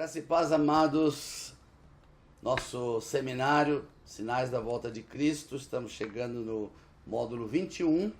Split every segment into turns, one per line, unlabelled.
Graça e paz, amados, nosso seminário Sinais da Volta de Cristo, estamos chegando no módulo 21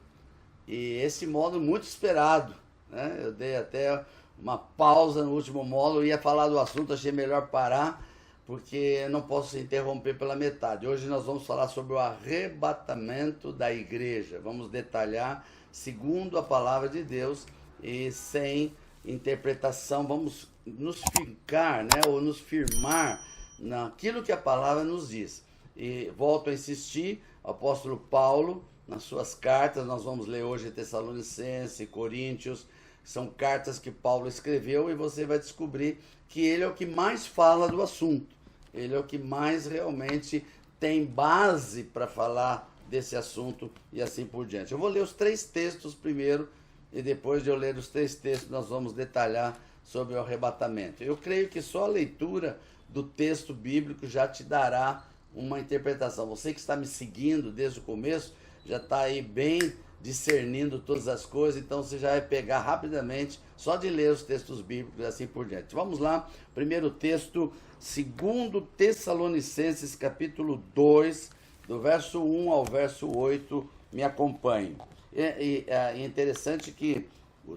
e esse módulo muito esperado, né? Eu dei até uma pausa no último módulo, ia falar do assunto, achei melhor parar, porque não posso interromper pela metade. Hoje nós vamos falar sobre o arrebatamento da igreja, vamos detalhar segundo a palavra de Deus e sem interpretação, vamos nos fincar, né, ou nos firmar naquilo que a palavra nos diz. E volto a insistir, o apóstolo Paulo, nas suas cartas, nós vamos ler hoje Tessalonicenses, Coríntios, são cartas que Paulo escreveu e você vai descobrir que ele é o que mais fala do assunto, ele é o que mais realmente tem base para falar desse assunto e assim por diante. Eu vou ler os 3 textos primeiro e depois de eu ler os 3 textos nós vamos detalhar sobre o arrebatamento. Eu creio que só a leitura do texto bíblico já te dará uma interpretação. Você que está me seguindo desde o começo, já está aí bem discernindo todas as coisas, então você já vai pegar rapidamente, só de ler os textos bíblicos e assim por diante. Vamos lá, primeiro texto, 2 Tessalonicenses, capítulo 2, do verso 1 ao verso 8, me acompanhe. É interessante que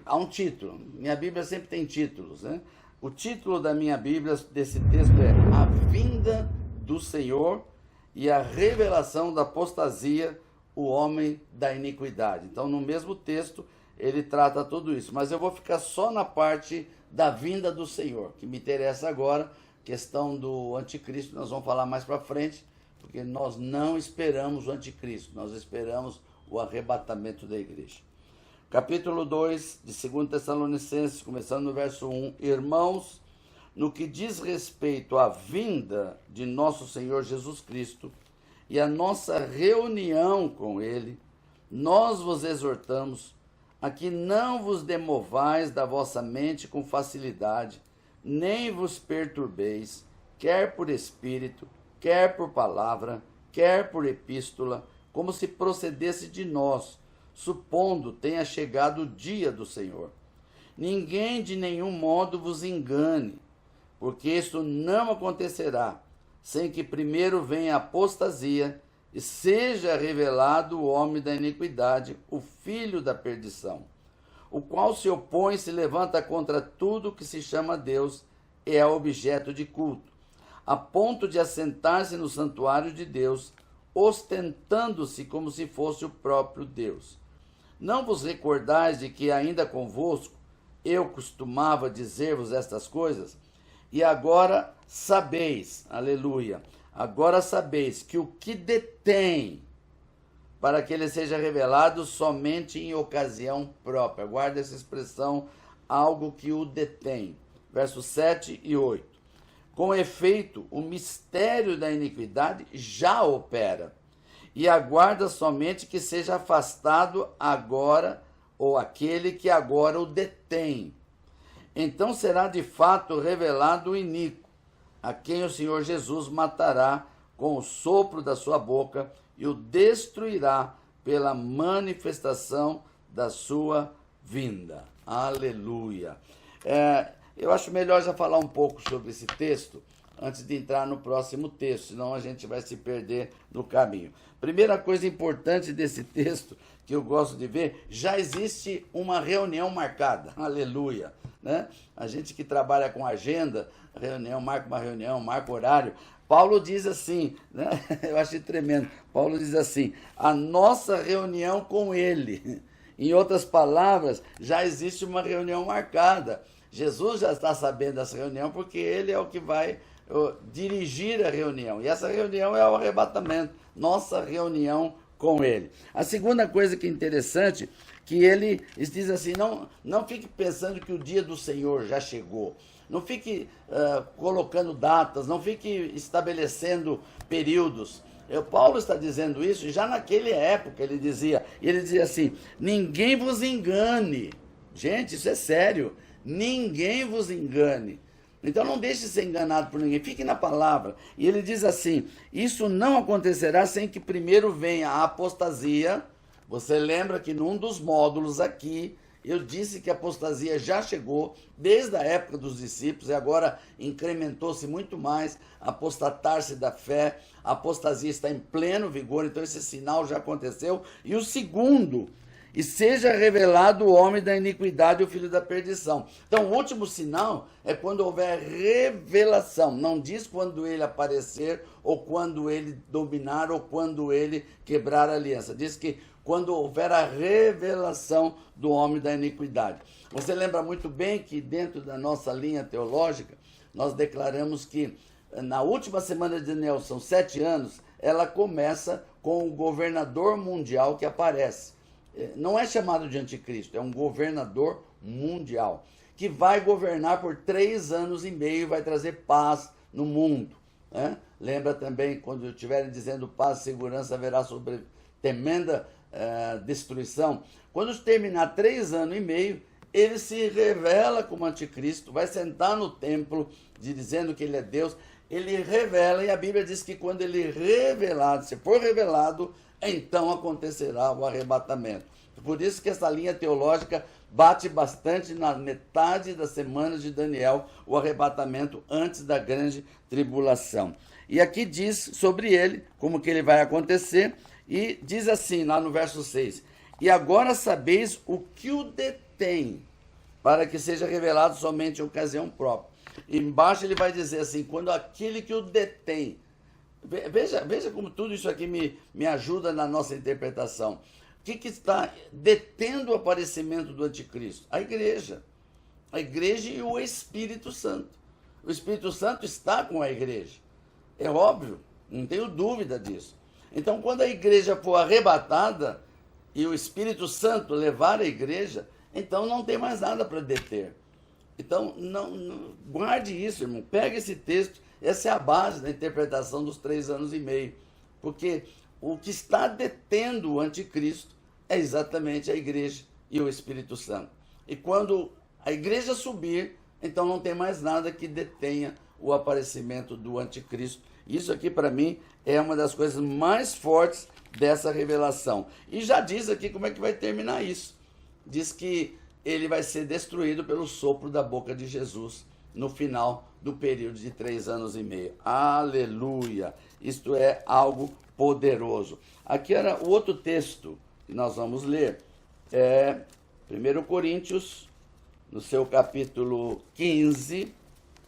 há um título, minha Bíblia sempre tem títulos, né? O título da minha Bíblia, desse texto é A Vinda do Senhor e a Revelação da Apostasia, o Homem da Iniquidade. Então, no mesmo texto, ele trata tudo isso, mas eu vou ficar só na parte da vinda do Senhor, que me interessa agora, questão do anticristo, nós vamos falar mais para frente, porque nós não esperamos o anticristo, nós esperamos o arrebatamento da igreja. Capítulo 2 de 2 Tessalonicenses, começando no verso 1. Irmãos, no que diz respeito à vinda de nosso Senhor Jesus Cristo e a nossa reunião com Ele, nós vos exortamos a que não vos demovais da vossa mente com facilidade, nem vos perturbeis, quer por espírito, quer por palavra, quer por epístola, como se procedesse de nós, supondo tenha chegado o dia do Senhor. Ninguém de nenhum modo vos engane, porque isso não acontecerá, sem que primeiro venha a apostasia e seja revelado o homem da iniquidade, o filho da perdição, o qual se opõe e se levanta contra tudo que se chama Deus e é objeto de culto, a ponto de assentar-se no santuário de Deus, ostentando-se como se fosse o próprio Deus. Não vos recordais de que ainda convosco eu costumava dizer-vos estas coisas? E agora sabeis, aleluia, agora sabeis que o que detém para que ele seja revelado somente em ocasião própria. Guarda essa expressão, algo que o detém. Versos 7 e 8. Com efeito, o mistério da iniquidade já opera, e aguarda somente que seja afastado agora, ou aquele que agora o detém. Então será de fato revelado o iníquo, a quem o Senhor Jesus matará com o sopro da sua boca e o destruirá pela manifestação da sua vinda. Aleluia. Eu acho melhor já falar um pouco sobre esse texto antes de entrar no próximo texto, senão a gente vai se perder no caminho. Primeira coisa importante desse texto, que eu gosto de ver, já existe uma reunião marcada, aleluia, né? A gente que trabalha com agenda, reunião, marca uma reunião, marca horário, Paulo diz assim, né? Eu achei tremendo, Paulo diz assim, a nossa reunião com ele, em outras palavras, já existe uma reunião marcada, Jesus já está sabendo dessa reunião porque ele é o que vai dirigir a reunião. E essa reunião é o arrebatamento, nossa reunião com ele. A segunda coisa que é interessante, que ele diz assim, não fique pensando que o dia do Senhor já chegou. Não fique colocando datas, não fique estabelecendo períodos. Paulo está dizendo isso, já naquela época ele dizia assim, ninguém vos engane. Gente, isso é sério. Ninguém vos engane. Então não deixe de ser enganado por ninguém, fique na palavra. E ele diz assim, isso não acontecerá sem que primeiro venha a apostasia. Você lembra que num dos módulos aqui, Eu disse que a apostasia já chegou desde a época dos discípulos e agora incrementou-se muito mais, apostatar-se da fé, a apostasia está em pleno vigor, então esse sinal já aconteceu. E o segundo, e seja revelado o homem da iniquidade, o filho da perdição. Então, o último sinal é quando houver revelação. Não diz quando ele aparecer, ou quando ele dominar, ou quando ele quebrar a aliança. Diz que quando houver a revelação do homem da iniquidade. Você lembra muito bem que dentro da nossa linha teológica, nós declaramos que na última semana de Daniel, são 7 anos, ela começa com o governador mundial que aparece. Não é chamado de anticristo, é um governador mundial, que vai governar por 3 anos e meio e vai trazer paz no mundo. Né? Lembra também, quando estiverem dizendo paz e segurança, haverá sobre tremenda destruição. Quando terminar 3 anos e meio, ele se revela como anticristo, vai sentar no templo, dizendo que ele é Deus, ele revela, e a Bíblia diz que quando ele revelado, se for revelado, então acontecerá o arrebatamento. Por isso que essa linha teológica bate bastante na metade das semanas de Daniel, o arrebatamento antes da grande tribulação. E aqui diz sobre ele, como que ele vai acontecer, e diz assim, lá no verso 6, e agora sabeis o que o detém, para que seja revelado somente em ocasião própria. E embaixo ele vai dizer assim, quando aquele que o detém. Veja como tudo isso aqui me ajuda na nossa interpretação. O que está detendo o aparecimento do anticristo? A igreja. A igreja e o Espírito Santo. O Espírito Santo está com a igreja. É óbvio, não tenho dúvida disso. Então, quando a igreja for arrebatada e o Espírito Santo levar a igreja, então não tem mais nada para deter. Então, não, guarde isso, irmão. Pega esse texto. Essa é a base da interpretação dos 3 anos e meio. Porque o que está detendo o anticristo é exatamente a igreja e o Espírito Santo. E quando a igreja subir, então não tem mais nada que detenha o aparecimento do anticristo. Isso aqui, para mim, é uma das coisas mais fortes dessa revelação. E já diz aqui como é que vai terminar isso. Diz que ele vai ser destruído pelo sopro da boca de Jesus no final do período de 3 anos e meio. Aleluia! Isto é algo poderoso. Aqui era o outro texto que nós vamos ler. É 1 Coríntios, no seu capítulo 15,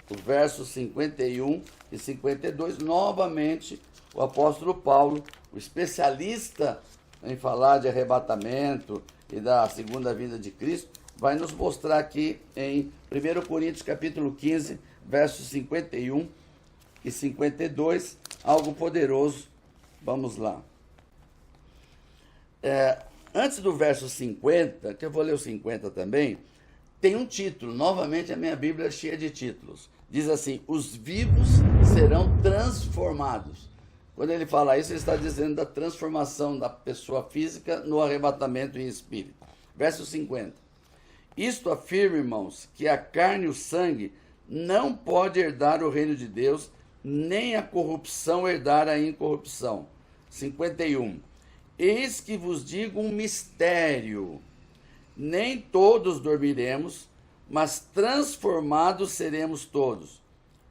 o verso 51 e 52. Novamente, o apóstolo Paulo, o especialista em falar de arrebatamento e da segunda vinda de Cristo, vai nos mostrar aqui em 1 Coríntios capítulo 15, versos 51 e 52, algo poderoso. Vamos lá. Antes do verso 50, que eu vou ler o 50 também, tem um título. Novamente, a minha Bíblia é cheia de títulos. Diz assim, os vivos serão transformados. Quando ele fala isso, ele está dizendo da transformação da pessoa física no arrebatamento em espírito. Verso 50. Isto afirma, irmãos, que a carne e o sangue não pode herdar o reino de Deus, nem a corrupção herdar a incorrupção. 51. Eis que vos digo um mistério. Nem todos dormiremos, mas transformados seremos todos.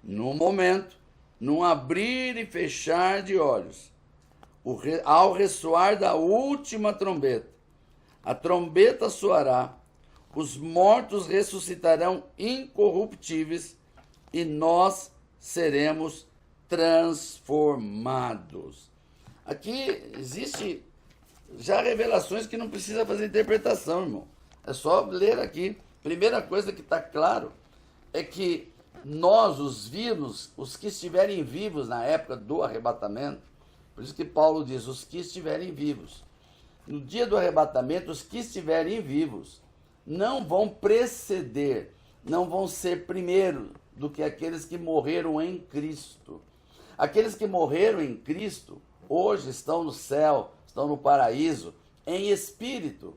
Num momento, num abrir e fechar de olhos, ao ressoar da última trombeta. A trombeta soará, os mortos ressuscitarão incorruptíveis e nós seremos transformados. Aqui existe já revelações que não precisa fazer interpretação, irmão. É só ler aqui. Primeira coisa que está claro é que nós, os vivos, os que estiverem vivos na época do arrebatamento, por isso que Paulo diz, os que estiverem vivos. No dia do arrebatamento, os que estiverem vivos não vão preceder, não vão ser primeiro do que aqueles que morreram em Cristo. Aqueles que morreram em Cristo, hoje estão no céu, estão no paraíso, em espírito,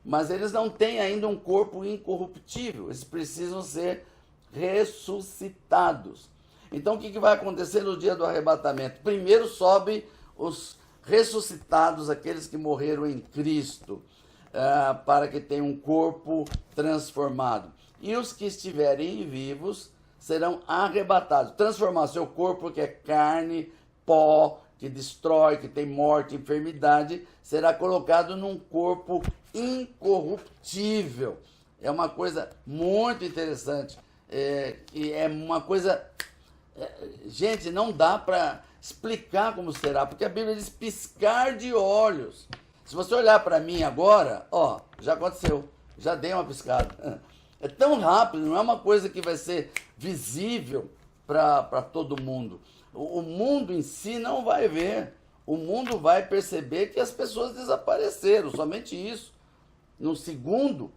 mas eles não têm ainda um corpo incorruptível, eles precisam ser ressuscitados. Então o que vai acontecer no dia do arrebatamento? Primeiro sobe os ressuscitados, aqueles que morreram em Cristo. para que tenham um corpo transformado. E os que estiverem vivos serão arrebatados. Transformar seu corpo, que é carne, pó, que destrói, que tem morte, enfermidade, será colocado num corpo incorruptível. É uma coisa muito interessante. E é uma coisa... gente, não dá para explicar como será, porque a Bíblia diz piscar de olhos. Se você olhar para mim agora, ó, já aconteceu, já dei uma piscada. É tão rápido, não é uma coisa que vai ser visível para todo mundo. O mundo em si não vai ver. O mundo vai perceber que as pessoas desapareceram, somente isso. Num segundo,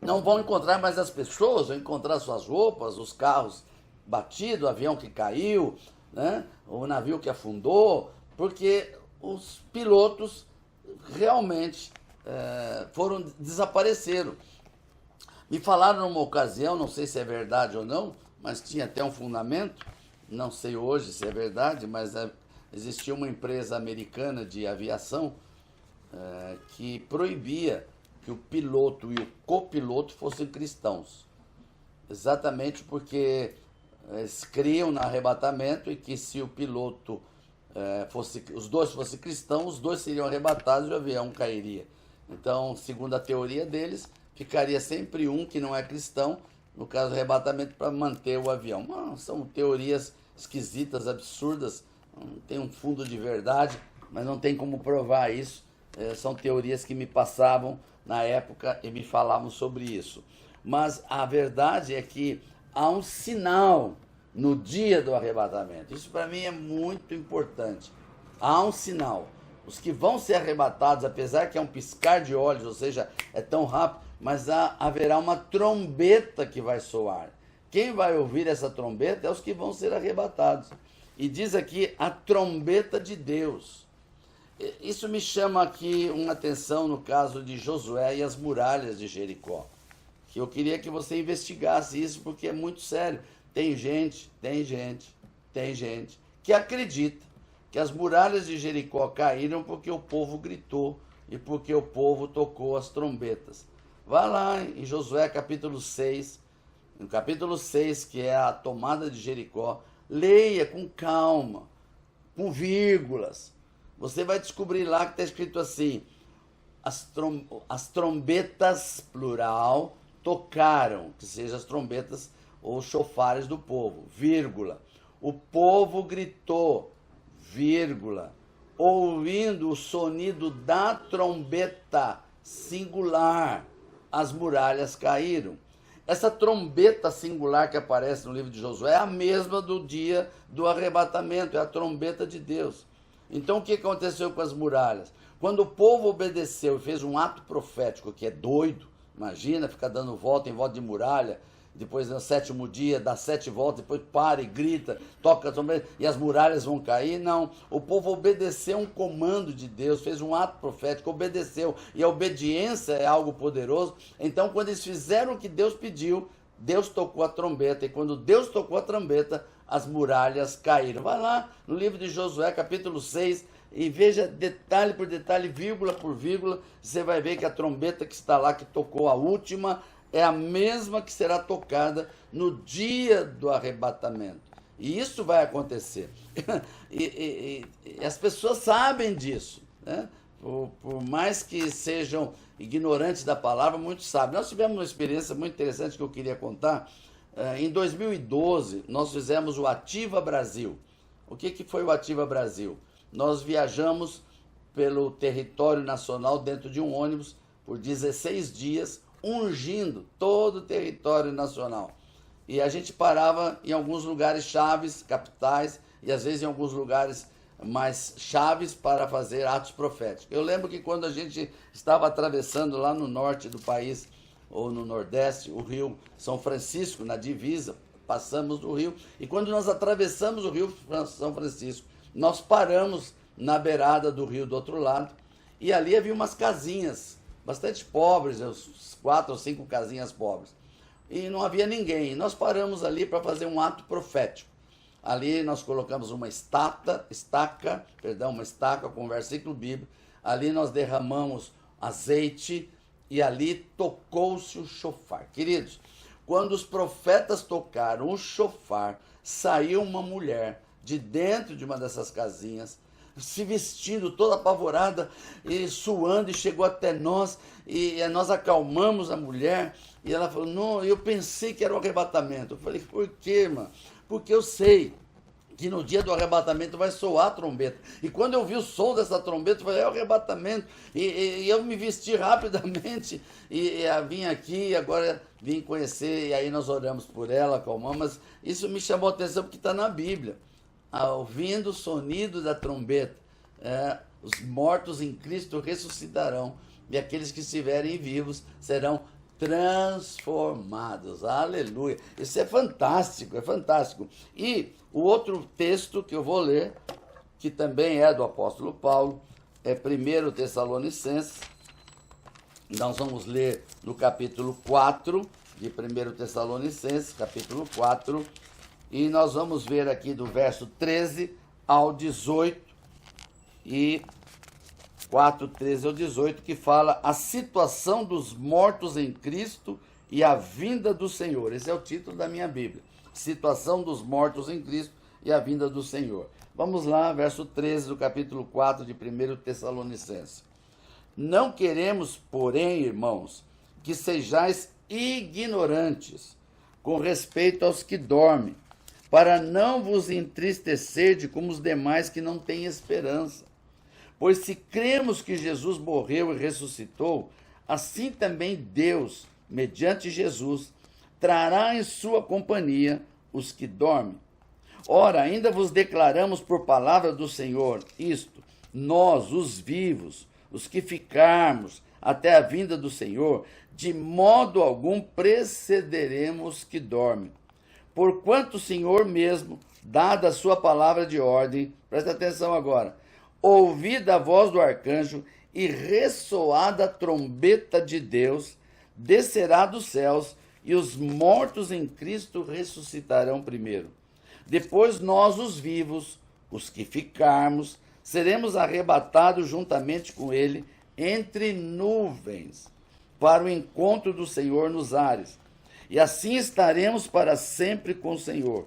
não vão encontrar mais as pessoas, vão encontrar suas roupas, os carros batidos, o avião que caiu, né? O navio que afundou, porque os pilotos realmente desapareceram. Me falaram numa ocasião, não sei se é verdade ou não, mas tinha até um fundamento, não sei hoje se é verdade, mas existia uma empresa americana de aviação que proibia que o piloto e o copiloto fossem cristãos. Exatamente porque eles criam no arrebatamento e que se o piloto os dois fossem cristãos, os dois seriam arrebatados e o avião cairia. Então, segundo a teoria deles, ficaria sempre um que não é cristão, no caso do arrebatamento, para manter o avião. São teorias esquisitas, absurdas, não tem um fundo de verdade, mas não tem como provar isso. São teorias que me passavam na época e me falavam sobre isso. Mas a verdade é que há um sinal no dia do arrebatamento. Isso para mim é muito importante. Há um sinal. Os que vão ser arrebatados, apesar que é um piscar de olhos, ou seja, é tão rápido, mas haverá uma trombeta que vai soar. Quem vai ouvir essa trombeta é os que vão ser arrebatados. E diz aqui a trombeta de Deus. Isso me chama aqui uma atenção no caso de Josué e as muralhas de Jericó. Que eu queria que você investigasse isso, porque é muito sério. Tem gente que acredita que as muralhas de Jericó caíram porque o povo gritou e porque o povo tocou as trombetas. Vá lá em Josué capítulo 6, no capítulo 6, que é a tomada de Jericó, leia com calma, com vírgulas. Você vai descobrir lá que está escrito assim: as trombetas, plural, tocaram, que sejam as trombetas ou chofares do povo, vírgula. O povo gritou, vírgula, ouvindo o sonido da trombeta, singular, as muralhas caíram. Essa trombeta singular que aparece no livro de Josué é a mesma do dia do arrebatamento, é a trombeta de Deus. Então o que aconteceu com as muralhas? Quando o povo obedeceu e fez um ato profético, que é doido, imagina, ficar dando volta em volta de muralha, depois no sétimo dia dá 7 voltas, depois para e grita, toca a trombeta e as muralhas vão cair. Não, o povo obedeceu um comando de Deus, fez um ato profético, obedeceu, e a obediência é algo poderoso. Então quando eles fizeram o que Deus pediu, Deus tocou a trombeta, e quando Deus tocou a trombeta, as muralhas caíram. Vai lá no livro de Josué, capítulo 6, e veja detalhe por detalhe, vírgula por vírgula, você vai ver que a trombeta que está lá, que tocou a última, é a mesma que será tocada no dia do arrebatamento. E isso vai acontecer. E as pessoas sabem disso, né? Por mais que sejam ignorantes da palavra, muitos sabem. Nós tivemos uma experiência muito interessante que eu queria contar. Em 2012, nós fizemos o Ativa Brasil. O que foi o Ativa Brasil? Nós viajamos pelo território nacional dentro de um ônibus por 16 dias, ungindo todo o território nacional. E a gente parava em alguns lugares chaves, capitais, e às vezes em alguns lugares mais chaves para fazer atos proféticos. Eu lembro que quando a gente estava atravessando lá no norte do país, ou no nordeste, o rio São Francisco, na divisa, passamos do rio, e quando nós atravessamos o rio São Francisco, nós paramos na beirada do rio do outro lado, e ali havia umas casinhas bastante pobres, uns 4 ou 5 casinhas pobres, e não havia ninguém. Nós paramos ali para fazer um ato profético. Ali nós colocamos uma estaca com um versículo bíblico. ali nós derramamos azeite e ali tocou-se o chofar. Queridos, quando os profetas tocaram o chofar, saiu uma mulher de dentro de uma dessas casinhas, se vestindo toda apavorada e suando, e chegou até nós, e nós acalmamos a mulher, e ela falou, não, eu pensei que era um arrebatamento. Eu falei, por quê, irmã? Porque eu sei que no dia do arrebatamento vai soar a trombeta. E quando eu vi o som dessa trombeta, eu falei, é o arrebatamento. E eu me vesti rapidamente e vim aqui, agora vim conhecer, e aí nós oramos por ela, acalmamos. Mas isso me chamou a atenção porque está na Bíblia. Ouvindo o sonido da trombeta, os mortos em Cristo ressuscitarão, e aqueles que estiverem vivos serão transformados. Aleluia! Isso é fantástico, é fantástico. E o outro texto que eu vou ler, que também é do apóstolo Paulo, é 1 Tessalonicenses. Nós vamos ler no capítulo 4 de 1 Tessalonicenses, capítulo 4, e nós vamos ver aqui do verso 13 ao 18, e 4, 13 ao 18, que fala a situação dos mortos em Cristo e a vinda do Senhor. Esse é o título da minha Bíblia. Situação dos mortos em Cristo e a vinda do Senhor. Vamos lá, verso 13 do capítulo 4 de 1 Tessalonicenses. Não queremos, porém, irmãos, que sejais ignorantes com respeito aos que dormem, para não vos entristecerdes como os demais que não têm esperança. Pois se cremos que Jesus morreu e ressuscitou, assim também Deus, mediante Jesus, trará em sua companhia os que dormem. Ora, ainda vos declaramos por palavra do Senhor isto, nós, os vivos, os que ficarmos até a vinda do Senhor, de modo algum precederemos os que dormem. Porquanto o Senhor mesmo, dada a sua palavra de ordem, presta atenção agora, ouvida a voz do arcanjo e ressoada a trombeta de Deus, descerá dos céus, e os mortos em Cristo ressuscitarão primeiro. Depois nós, os vivos, os que ficarmos, seremos arrebatados juntamente com ele entre nuvens, para o encontro do Senhor nos ares. E assim estaremos para sempre com o Senhor.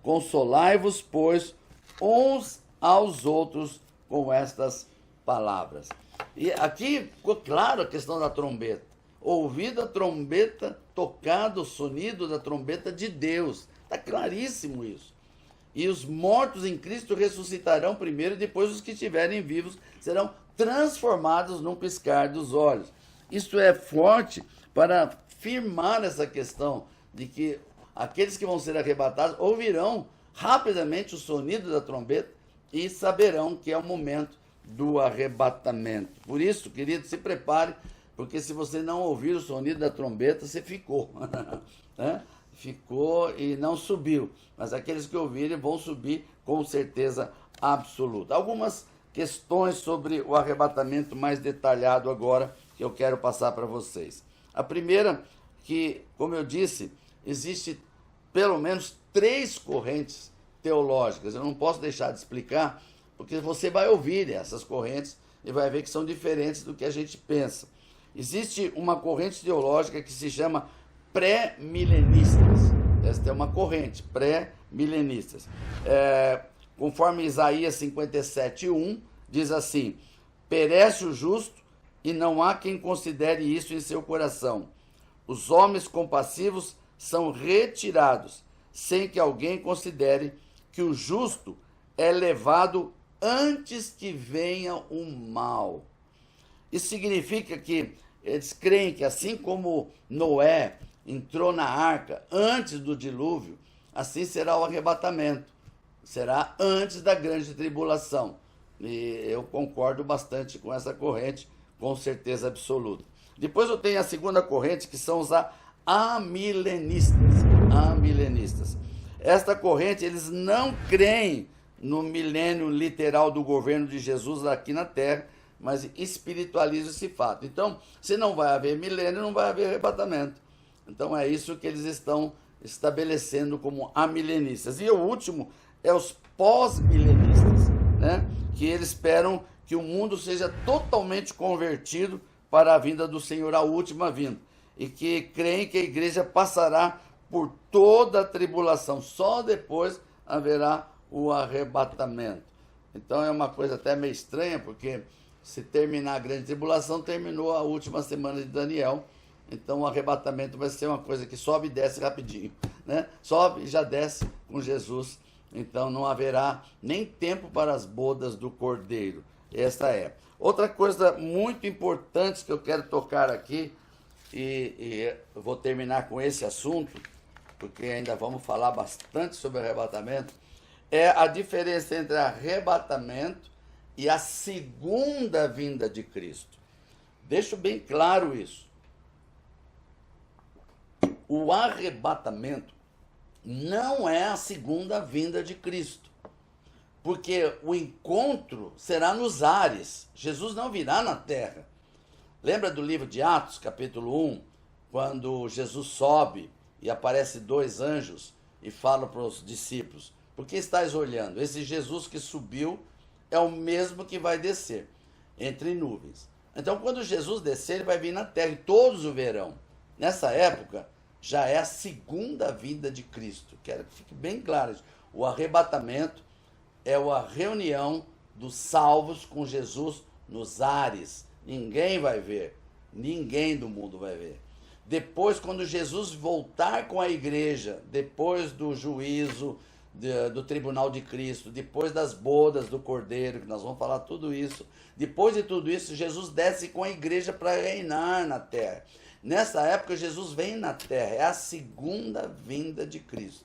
Consolai-vos, pois, uns aos outros com estas palavras. E aqui ficou claro a questão da trombeta. Ouvido a trombeta, tocado o sonido da trombeta de Deus. Está claríssimo isso. E os mortos em Cristo ressuscitarão primeiro, e depois os que estiverem vivos serão transformados num piscar dos olhos. Isso é forte para firmar essa questão de que aqueles que vão ser arrebatados ouvirão rapidamente o sonido da trombeta e saberão que é o momento do arrebatamento. Por isso, querido, se prepare, porque se você não ouvir o sonido da trombeta, você ficou. Né? Ficou e não subiu. Mas aqueles que ouvirem vão subir com certeza absoluta. Algumas questões sobre o arrebatamento mais detalhado agora que eu quero passar para vocês. A primeira, que, como eu disse, existe pelo menos 3 correntes teológicas. Eu não posso deixar de explicar, porque você vai ouvir essas correntes e vai ver que são diferentes do que a gente pensa. Existe uma corrente teológica que se chama pré-milenistas. Esta é uma corrente, pré-milenistas. Conforme Isaías 57:1, diz assim, perece o justo e não há quem considere isso em seu coração. Os homens compassivos são retirados, sem que alguém considere que o justo é levado antes que venha o mal. Isso significa que eles creem que assim como Noé entrou na arca antes do dilúvio, assim será o arrebatamento. Será antes da grande tribulação. E eu concordo bastante com essa corrente, com certeza absoluta. Depois eu tenho a segunda corrente, que são os amilenistas. Amilenistas. Esta corrente, eles não creem no milênio literal do governo de Jesus aqui na Terra, mas espiritualizam esse fato. Então, se não vai haver milênio, não vai haver arrebatamento. Então, é isso que eles estão estabelecendo como amilenistas. E o último é os pós-milenistas, né? Que eles esperam que o mundo seja totalmente convertido para a vinda do Senhor, a última vinda. E que creem que a igreja passará por toda a tribulação. Só depois haverá o arrebatamento. Então é uma coisa até meio estranha, porque se terminar a grande tribulação, terminou a última semana de Daniel. Então o arrebatamento vai ser uma coisa que sobe e desce rapidinho, né? Sobe e já desce com Jesus. Então não haverá nem tempo para as bodas do Cordeiro. Esta é. Outra coisa muito importante que eu quero tocar aqui, e eu vou terminar com esse assunto, porque ainda vamos falar bastante sobre arrebatamento, é a diferença entre arrebatamento e a segunda vinda de Cristo. Deixo bem claro isso. O arrebatamento não é a segunda vinda de Cristo, porque o encontro será nos ares. Jesus não virá na terra. Lembra do livro de Atos, capítulo 1, quando Jesus sobe e aparece 2 anjos e fala para os discípulos: por que estáis olhando? Esse Jesus que subiu é o mesmo que vai descer entre nuvens. Então, quando Jesus descer, ele vai vir na terra e todos o verão. Nessa época, já é a segunda vinda de Cristo. Quero que fique bem claro isso. O arrebatamento é a reunião dos salvos com Jesus nos ares. Ninguém vai ver. Ninguém do mundo vai ver. Depois, quando Jesus voltar com a igreja, depois do juízo, do tribunal de Cristo, depois das bodas do Cordeiro, que nós vamos falar tudo isso, depois de tudo isso, Jesus desce com a igreja para reinar na terra. Nessa época, Jesus vem na terra, é a segunda vinda de Cristo.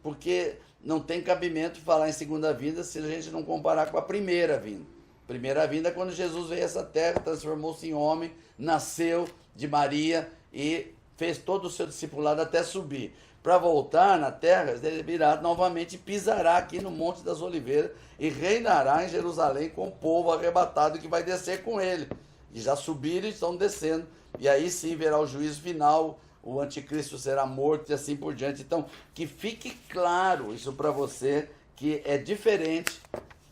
Porque não tem cabimento falar em segunda vinda se a gente não comparar com a primeira vinda. Primeira vinda é quando Jesus veio a essa terra, transformou-se em homem, nasceu de Maria e fez todo o seu discipulado até subir. Para voltar na terra, ele virá novamente e pisará aqui no Monte das Oliveiras e reinará em Jerusalém com o povo arrebatado que vai descer com ele. E já subiram e estão descendo. E aí sim verá o juízo final, o anticristo será morto e assim por diante. Então, que fique claro isso para você, que é diferente.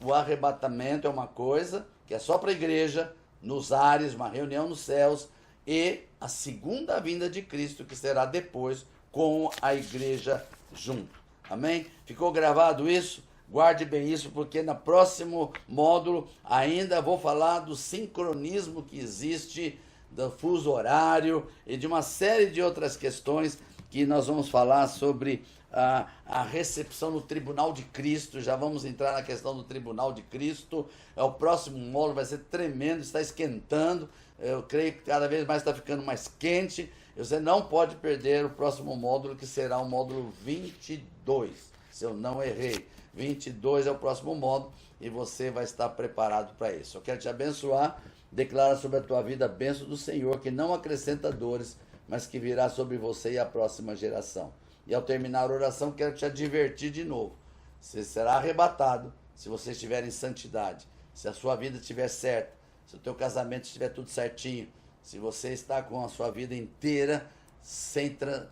O arrebatamento é uma coisa que é só para a igreja, nos ares, uma reunião nos céus, e a segunda vinda de Cristo, que será depois com a igreja junto. Amém? Ficou gravado isso? Guarde bem isso, porque no próximo módulo ainda vou falar do sincronismo que existe, do fuso horário e de uma série de outras questões que nós vamos falar sobre a recepção no tribunal de Cristo. Já vamos entrar na questão do tribunal de Cristo. O próximo módulo vai ser tremendo, está esquentando. Eu creio que cada vez mais está ficando mais quente. Você não pode perder o próximo módulo, que será o módulo 22, se eu não errei. 22 é o próximo módulo e você vai estar preparado para isso. Eu quero te abençoar. Declara sobre a tua vida a bênção do Senhor, que não acrescenta dores, mas que virá sobre você e a próxima geração. E ao terminar a oração, quero te advertir de novo. Você será arrebatado se você estiver em santidade, se a sua vida estiver certa, se o teu casamento estiver tudo certinho, se você está com a sua vida inteira,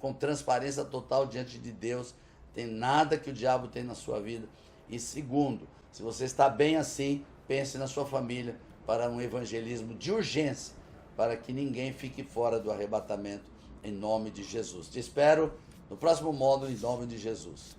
com transparência total diante de Deus, tem nada que o diabo tem na sua vida. E segundo, se você está bem assim, pense na sua família, para um evangelismo de urgência, para que ninguém fique fora do arrebatamento, em nome de Jesus. Te espero no próximo módulo, em nome de Jesus.